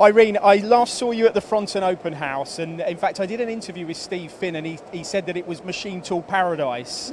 Irene, I last saw you at the Fronton Open House, and in fact I did an interview with Steve Finn, and he said that it was machine tool paradise.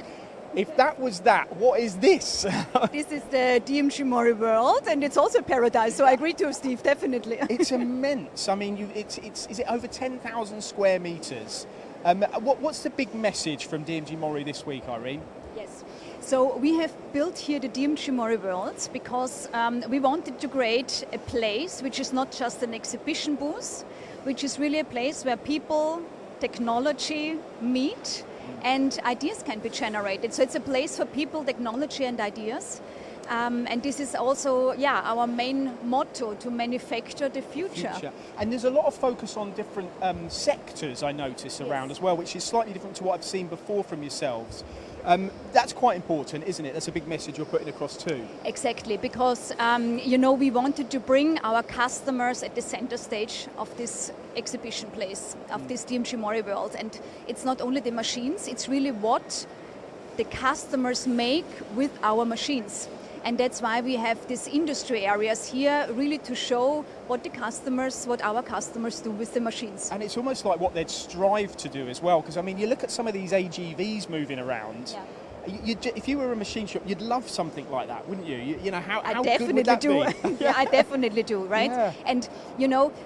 If that was that, what is this? This is the DMG MORI World, and it's also paradise, so I agree to Steve, definitely. It's immense. I mean, is it over 10,000 square metres? What's the big message from DMG MORI this week, Irene? Yes. So we have built here the DMG MORI World because we wanted to create a place which is not just an exhibition booth, which is really a place where people, technology meet and ideas can be generated. So it's a place for people, technology and ideas. And this is also, our main motto, to manufacture the future. And there's a lot of focus on different sectors, I notice, around as well, which is slightly different to what I've seen before from yourselves. That's quite important, isn't it? That's a big message you're putting across too. Exactly, because we wanted to bring our customers at the center stage of this exhibition place, of this DMG MORI World. And it's not only the machines, it's really what the customers make with our machines. And that's why we have these industry areas here, really to show what our customers do with the machines. And it's almost like what they'd strive to do as well, because I mean, you look at some of these AGVs moving around. Yeah. If you were a machine shop, you'd love something like that, wouldn't you? You know, how definitely good would that do. be? Yeah, I definitely do, right? Yeah. And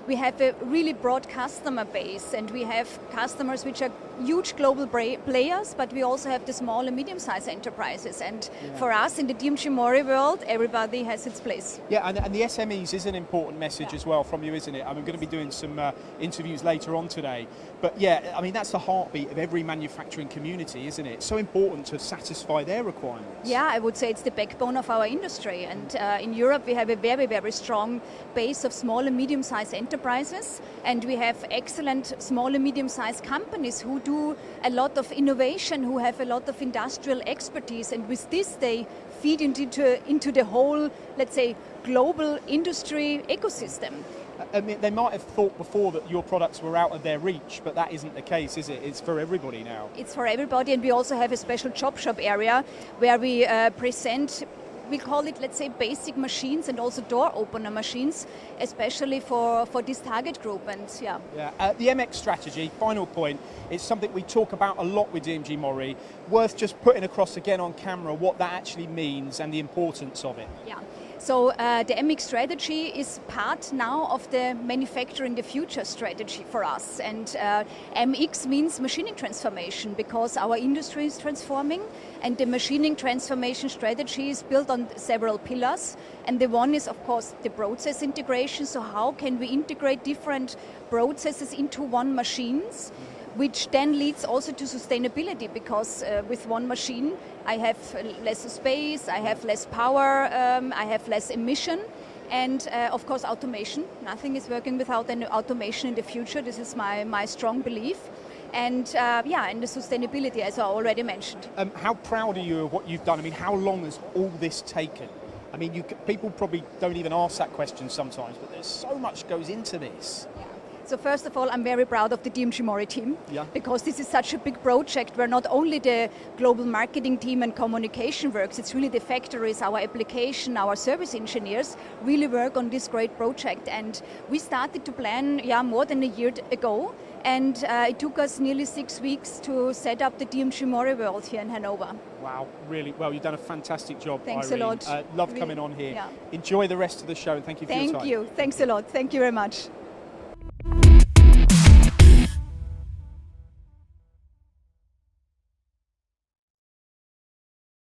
we have a really broad customer base, and we have customers which are huge global players, but we also have the small and medium-sized enterprises. And for us in the DMG MORI World, everybody has its place. Yeah, and the SMEs is an important message as well from you, isn't it? I mean, we're going to be doing some interviews later on today. But yeah, I mean, that's the heartbeat of every manufacturing community, isn't it? It's so important to satisfy their requirements. Yeah, I would say it's the backbone of our industry. And in Europe, we have a very, very strong base of small and medium-sized enterprises. And we have excellent small and medium-sized companies who do a lot of innovation, who have a lot of industrial expertise. And with this, they feed into the whole, let's say, global industry ecosystem. I mean, they might have thought before that your products were out of their reach, but that isn't the case, is it? It's for everybody now. It's for everybody, and we also have a special job shop area where we present, we call it, let's say, basic machines and also door opener machines, especially for this target group. And the MX strategy, final point, is something we talk about a lot with DMG MORI. Worth just putting across again on camera what that actually means and the importance of it. Yeah. So the MX strategy is part now of the Manufacturing the Future strategy for us. And MX means machining transformation, because our industry is transforming, and the machining transformation strategy is built on several pillars. And the one is, of course, the process integration. So how can we integrate different processes into one machines? Which then leads also to sustainability, because with one machine I have less space, I have less power, I have less emission, and of course automation. Nothing is working without any automation in the future. This is my strong belief. And and the sustainability, as I already mentioned. How proud are you of what you've done? I mean, how long has all this taken? I mean, people probably don't even ask that question sometimes, but there's so much goes into this. Yeah. So first of all, I'm very proud of the DMG MORI team, because this is such a big project where not only the global marketing team and communication works, it's really the factories, our application, our service engineers really work on this great project. And we started to plan more than a year ago, and it took us nearly 6 weeks to set up the DMG MORI World here in Hanover. Wow, really, well, you've done a fantastic job, Thanks Irene. a lot. Love coming on here. Yeah. Enjoy the rest of the show, and thank you for your time. Thank you. Thanks a lot. Thank you very much.